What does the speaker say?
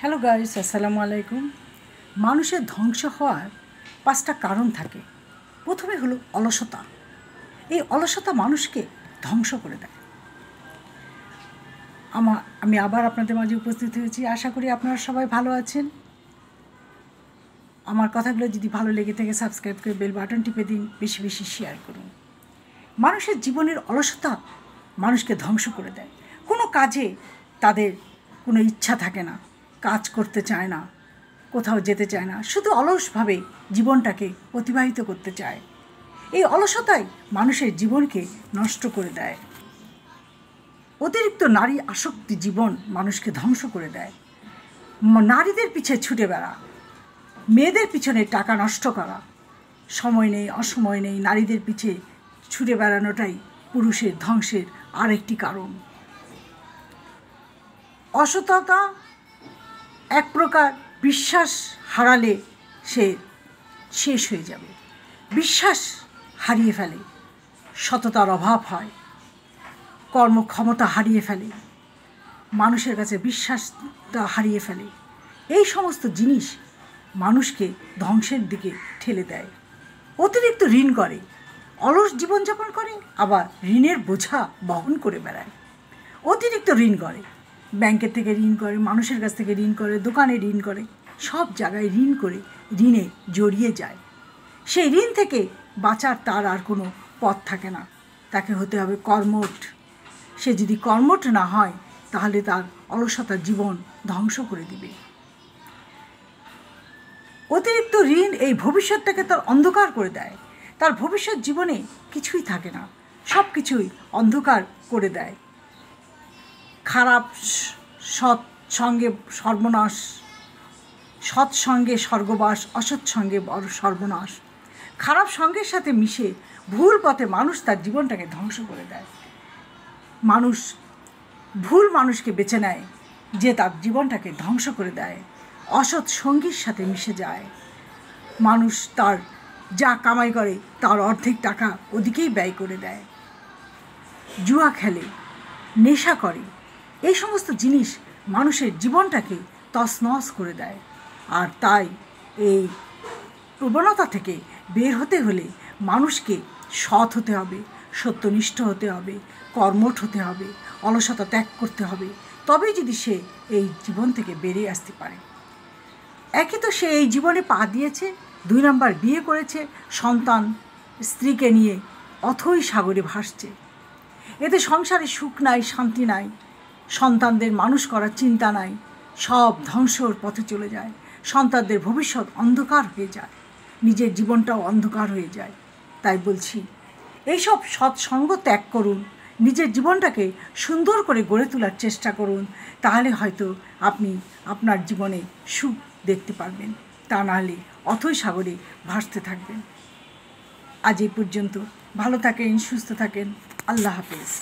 Hello guys, আসসালামু আলাইকুম। মানুষের ধ্বংস হওয়ার 5টা কারণ থাকে। প্রথমে হলো অলসতা। এই অলসতা মানুষকে ধ্বংস করে দেয়। আমি আবার আপনাদের মাঝে উপস্থিত হয়েছি। আশা করি আপনারা সবাই ভালো আছেন। আমার কথাগুলো যদি ভালো লেগে থাকে সাবস্ক্রাইব করে বেল বাটন টিপে দিন, বেশি বেশি শেয়ার করুন। মানুষের জীবনের অলসতা মানুষকে ধ্বংস করে দেয়। কোনো কাজে তাদের কোনো ইচ্ছা থাকে না, কাজ করতে চায় না, কোথাও যেতে চায় না, শুধু অলসভাবে জীবনটাকে অতিবাহিত করতে চায়। এই অলসতাই মানুষের জীবনকে নষ্ট করে দেয়। অতিরিক্ত নারী আসক্তি জীবন মানুষকে ধ্বংস করে দেয়। নারীদের পিছে ছুটে বেড়া, মেয়েদের পিছনে টাকা নষ্ট করা, সময় নেই অসময় নেই, নারীদের পিছে ছুটে বেড়ানোটাই পুরুষের ধ্বংসের আরেকটি কারণ। অসততা এক প্রকার বিশ্বাস হারালে সে শেষ হয়ে যাবে। বিশ্বাস হারিয়ে ফেলে, সততার অভাব হয়, কর্মক্ষমতা হারিয়ে ফেলে, মানুষের কাছে বিশ্বাসটা হারিয়ে ফেলে। এই সমস্ত জিনিস মানুষকে ধ্বংসের দিকে ঠেলে দেয়। অতিরিক্ত ঋণ করে, অলস জীবনযাপন করে, আবার ঋণের বোঝা বহন করে বেড়ায়। অতিরিক্ত ঋণ করে, ব্যাংকের থেকে ঋণ করে, মানুষের কাছ থেকে ঋণ করে, দোকানে ঋণ করে, সব জায়গায় ঋণ করে ঋণে জড়িয়ে যায়। সেই ঋণ থেকে বাঁচার তার আর কোনো পথ থাকে না, তাকে হতে হবে কর্মঠ। সে যদি কর্মঠ না হয় তাহলে তার অলসতার জীবন ধ্বংস করে দিবে। অতিরিক্ত ঋণ এই ভবিষ্যৎটাকে তার অন্ধকার করে দেয়। তার ভবিষ্যৎ জীবনে কিছুই থাকে না, সব কিছুই অন্ধকার করে দেয়। খারাপ সৎসঙ্গে সর্বনাশ, সৎসঙ্গে স্বর্গবাস, অসৎসঙ্গে বড় সর্বনাশ। খারাপ সঙ্গের সাথে মিশে ভুল পথে মানুষ তার জীবনটাকে ধ্বংস করে দেয়। মানুষ ভুল মানুষকে বেছে নেয় যে তার জীবনটাকে ধ্বংস করে দেয়। অসৎ সঙ্গীর সাথে মিশে যায়। মানুষ তার যা কামাই করে তার অর্ধেক টাকা ওদিকেই ব্যয় করে দেয়। জুয়া খেলে, নেশা করে, এই সমস্ত জিনিস মানুষের জীবনটাকে তছনছ করে দেয়। আর তাই এই প্রবণতা থেকে বের হতে হলে মানুষকে সৎ হতে হবে, সত্যনিষ্ঠ হতে হবে, কর্মঠ হতে হবে, অলসতা ত্যাগ করতে হবে। তবেই যদি সে এই জীবন থেকে বেরিয়ে আসতে পারে। একে তো সে এই জীবনে পা দিয়েছে, 2 নম্বর বিয়ে করেছে, সন্তান স্ত্রীকে নিয়ে অথই সাগরে ভাসছে। এতে সংসারে সুখ নাই, শান্তি নাই, সন্তানদের মানুষ করার চিন্তা নাই, সব ধ্বংসর পথে চলে যায়। সন্তানদের ভবিষ্যৎ অন্ধকার হয়ে যায়, নিজের জীবনটাও অন্ধকার হয়ে যায়। তাই বলছি, এইসব সৎসঙ্গ ত্যাগ করুন, নিজের জীবনটাকে সুন্দর করে গড়ে তোলার চেষ্টা করুন। তাহলে হয়তো আপনি আপনার জীবনে সুখ দেখতে পারবেন, তা নাহলে অথই সাগরে ভাসতে থাকবেন। আজ এই পর্যন্ত। ভালো থাকেন, সুস্থ থাকেন। আল্লাহ হাফেজ।